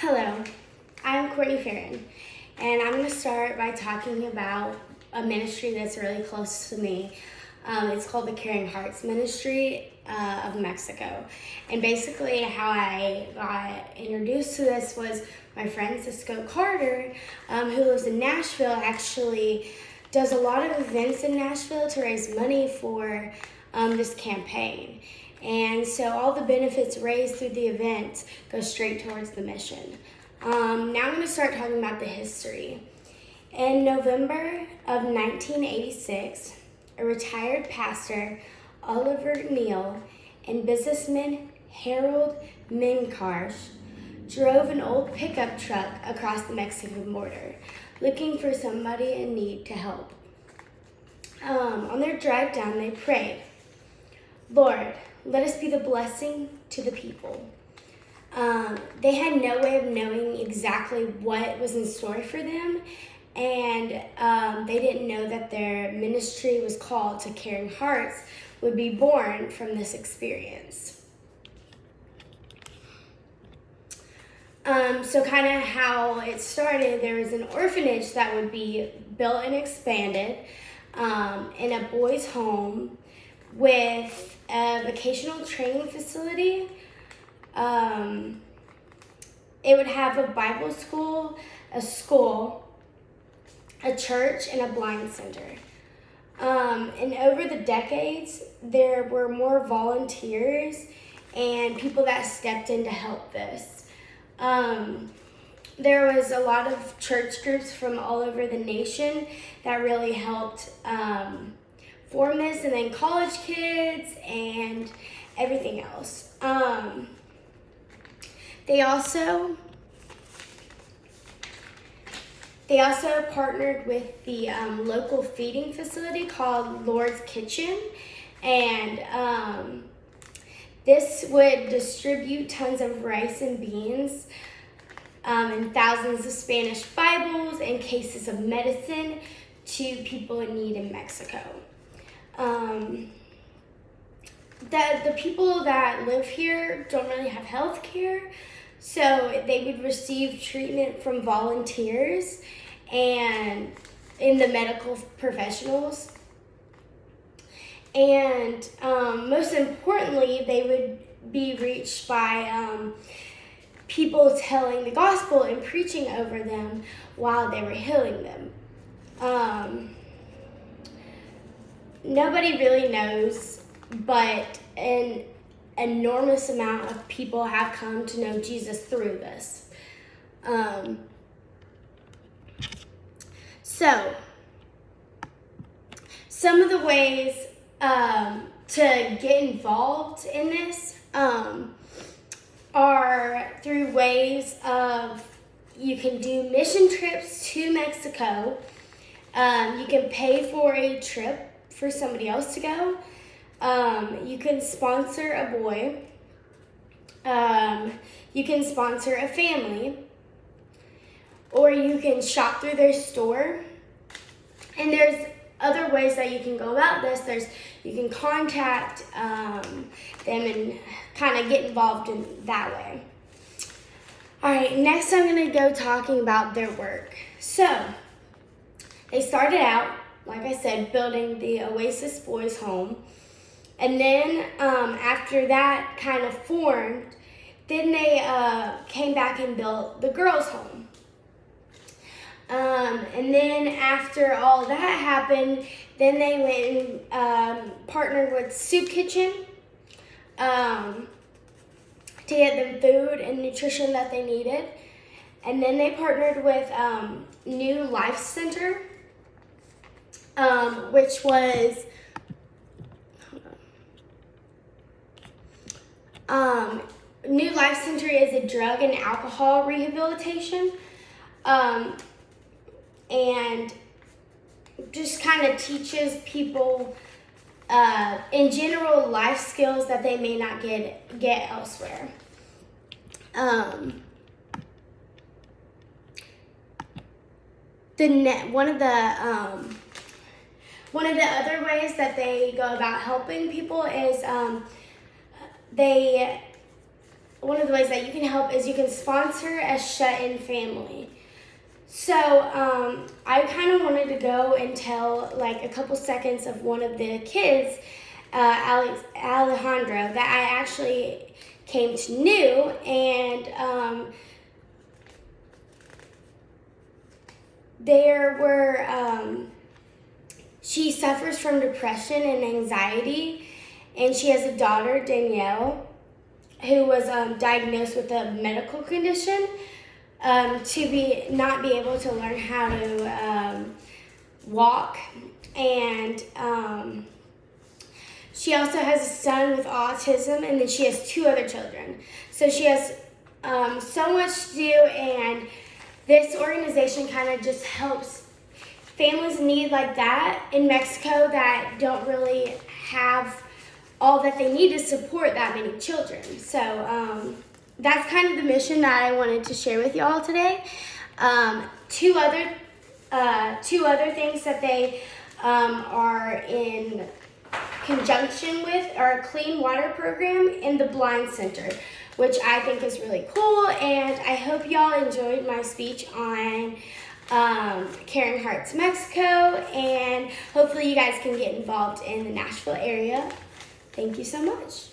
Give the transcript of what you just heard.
Hello, I'm Courtney Farron, and I'm going to start by talking about a ministry that's really close to me. It's called the Caring Hearts Ministry of Mexico. And basically, how I got introduced to this was my friend Cisco Carter, who lives in Nashville, actually does a lot of events in Nashville to raise money for this campaign. And so all the benefits raised through the event go straight towards the mission. Now I'm going to start talking about the history. In November of 1986, a retired pastor, Oliver Neal, and businessman Harold Menkarsh drove an old pickup truck across the Mexican border, looking for somebody in need to help. On their drive down, they prayed, "Lord, let us be the blessing to the people." They had no way of knowing exactly what was in store for them, and they didn't know that their ministry was called to Caring Hearts would be born from this experience. So kind of how it started, there was an orphanage that would be built and expanded in a boys' home with a vocational training facility. It would have a Bible school, a school, a church, and a blind center. And over the decades, there were more volunteers and people that stepped in to help this. There was a lot of church groups from all over the nation that really helped form this, and then college kids and everything else. They also partnered with the local feeding facility called Lord's Kitchen, and this would distribute tons of rice and beans and thousands of Spanish Bibles and cases of medicine to people in need in Mexico. The people that live here don't really have health care, so they would receive treatment from volunteers and in the medical professionals. And most importantly, they would be reached by people telling the gospel and preaching over them while they were healing them. Nobody really knows, but an enormous amount of people have come to know Jesus through this. So, some of the ways to get involved in this are through ways of, you can do mission trips to Mexico. You can pay for a trip for somebody else to go. You can sponsor a boy. You can sponsor a family. Or you can shop through their store. And there's other ways that you can go about this. You can contact them and kind of get involved in that way. All right, next I'm going to go talking about their work. So, they started out, like I said, building the Oasis Boys Home. And then after that kind of formed, then they came back and built the Girls Home. And then after all that happened, then they went and partnered with Soup Kitchen to get them food and nutrition that they needed. And then they partnered with New Life Center, which was New Life Center is a drug and alcohol rehabilitation, and just kind of teaches people in general life skills that they may not get elsewhere. One of the other ways that they go about helping people is they one of the ways that you can help is you can sponsor a shut-in family. So I kind of wanted to go and tell like a couple seconds of one of the kids, Alejandro, that I actually came to know, and she suffers from depression and anxiety, and she has a daughter, Danielle, who was diagnosed with a medical condition, to not be able to learn how to walk, and she also has a son with autism, and then she has 2 other children. So she has so much to do, and this organization kind of just helps families in need like that in Mexico that don't really have all that they need to support that many children. So that's kind of the mission that I wanted to share with y'all today. Two other things that they are in conjunction with are a clean water program and the Blind Center, which I think is really cool. And I hope y'all enjoyed my speech on Caring Hearts Mexico, and hopefully you guys can get involved in the Nashville area. Thank you so much.